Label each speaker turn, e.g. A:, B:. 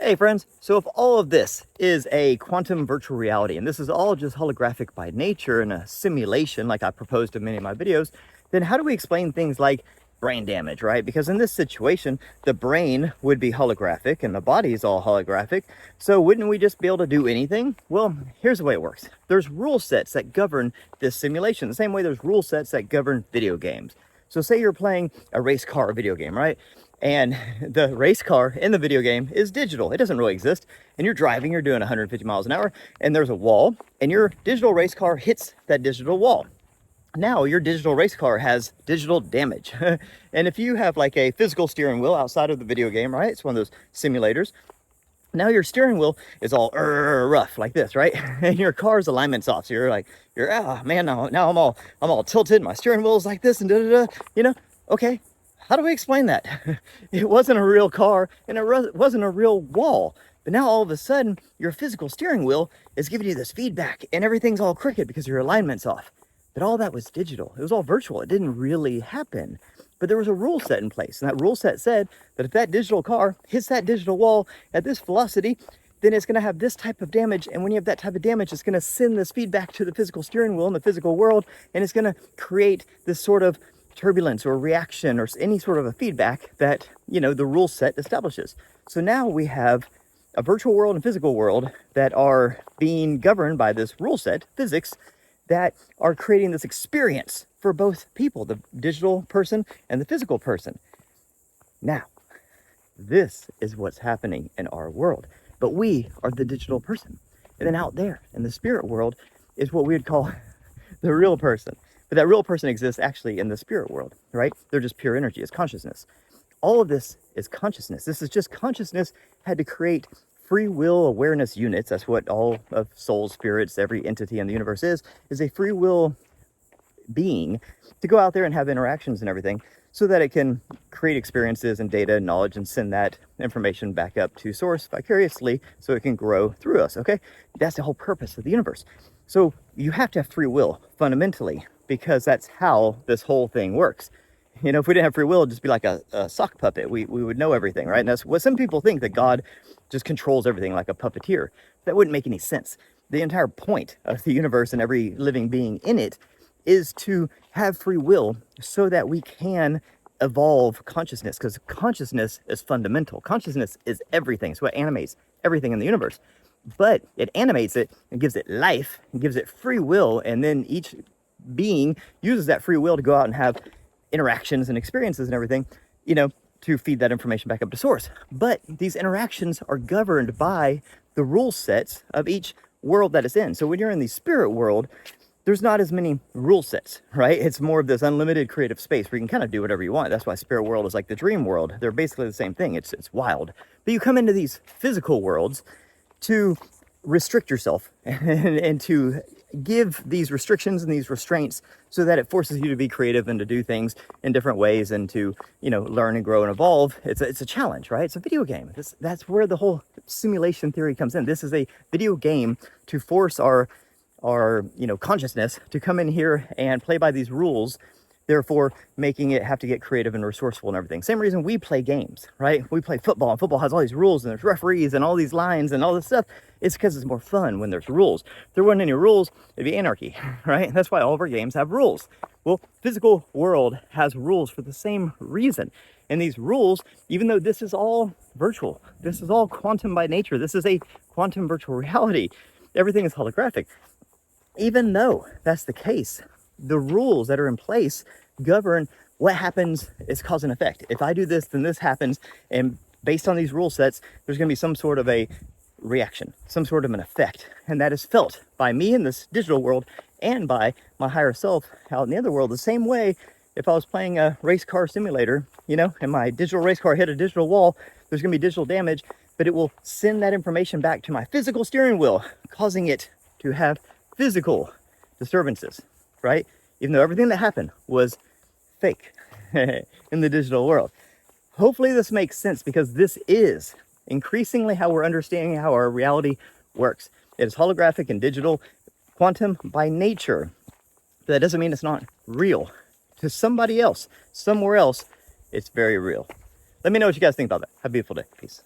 A: Hey friends, so if all of this is a quantum virtual reality, and this is all just holographic by nature and a simulation like I proposed in many of my videos, then how do we explain things like brain damage, right? Because in this situation, the brain would be holographic and the body is all holographic. So wouldn't we just be able to do anything? Well, here's the way it works. There's rule sets that govern this simulation, the same way there's rule sets that govern video games. So say you're playing a race car video game, right? And the race car in the video game is digital. It doesn't really exist. And you're driving, you're doing 150 miles an hour, and there's a wall, and your digital race car hits that digital wall. Now your digital race car has digital damage. And if you have like a physical steering wheel outside of the video game, right? It's one of those simulators. Now your steering wheel is all rough like this, right? And your car's alignment's off. So oh man, now I'm all tilted. My steering wheel's like this and okay. How do we explain that? It wasn't a real car and it wasn't a real wall. But now all of a sudden, your physical steering wheel is giving you this feedback and everything's all crooked because your alignment's off. But all that was digital. It was all virtual. It didn't really happen. But there was a rule set in place. And that rule set said that if that digital car hits that digital wall at this velocity, then it's going to have this type of damage. And when you have that type of damage, it's going to send this feedback to the physical steering wheel in the physical world. And it's going to create this sort of turbulence or reaction or any sort of a feedback that, the rule set establishes. So now we have a virtual world and physical world that are being governed by this rule set, physics, that are creating this experience for both people, the digital person and the physical person. Now, this is what's happening in our world, but we are the digital person. And then out there in the spirit world is what we would call the real person. But that real person exists actually in the spirit world, right? They're just pure energy, it's consciousness. All of this is consciousness. This is just consciousness had to create free will awareness units. That's what all of souls, spirits, every entity in the universe is a free will being to go out there and have interactions and everything so that it can create experiences and data and knowledge and send that information back up to source vicariously so it can grow through us, okay? That's the whole purpose of the universe. So you have to have free will fundamentally, because that's how this whole thing works. If we didn't have free will, it'd just be like a sock puppet. We would know everything, right? And that's what some people think, that God just controls everything like a puppeteer. That wouldn't make any sense. The entire point of the universe and every living being in it is to have free will so that we can evolve consciousness, because consciousness is fundamental. Consciousness is everything. It's what animates everything in the universe. But it animates it and gives it life and gives it free will, and then each being uses that free will to go out and have interactions and experiences and everything, to feed that information back up to source. But these interactions are governed by the rule sets of each world that it's in. So when you're in the spirit world, there's not as many rule sets, right? It's more of this unlimited creative space where you can kind of do whatever you want. That's why spirit world is like the dream world. They're basically the same thing. It's wild. But you come into these physical worlds to restrict yourself and to give these restrictions and these restraints so that it forces you to be creative and to do things in different ways and to, learn and grow and evolve. It's a challenge, right? It's a video game. That's where the whole simulation theory comes in. This is a video game to force our consciousness to come in here and play by these rules, therefore making it have to get creative and resourceful and everything. Same reason we play games, right? We play football, and football has all these rules and there's referees and all these lines and all this stuff. It's because it's more fun when there's rules. If there weren't any rules, it'd be anarchy, right? That's why all of our games have rules. Well, physical world has rules for the same reason. And these rules, even though this is all virtual, this is all quantum by nature, this is a quantum virtual reality, everything is holographic. Even though that's the case, the rules that are in place govern what happens is cause and effect. If I do this, then this happens. And based on these rule sets, there's going to be some sort of a reaction, some sort of an effect. And that is felt by me in this digital world and by my higher self out in the other world. The same way, if I was playing a race car simulator, and my digital race car hit a digital wall, there's going to be digital damage, but it will send that information back to my physical steering wheel, causing it to have physical disturbances, right? Even though everything that happened was fake in the digital world. Hopefully this makes sense, because this is increasingly how we're understanding how our reality works. It is holographic and digital, quantum by nature. But that doesn't mean it's not real. To somebody else, somewhere else, it's very real. Let me know what you guys think about that. Have a beautiful day. Peace.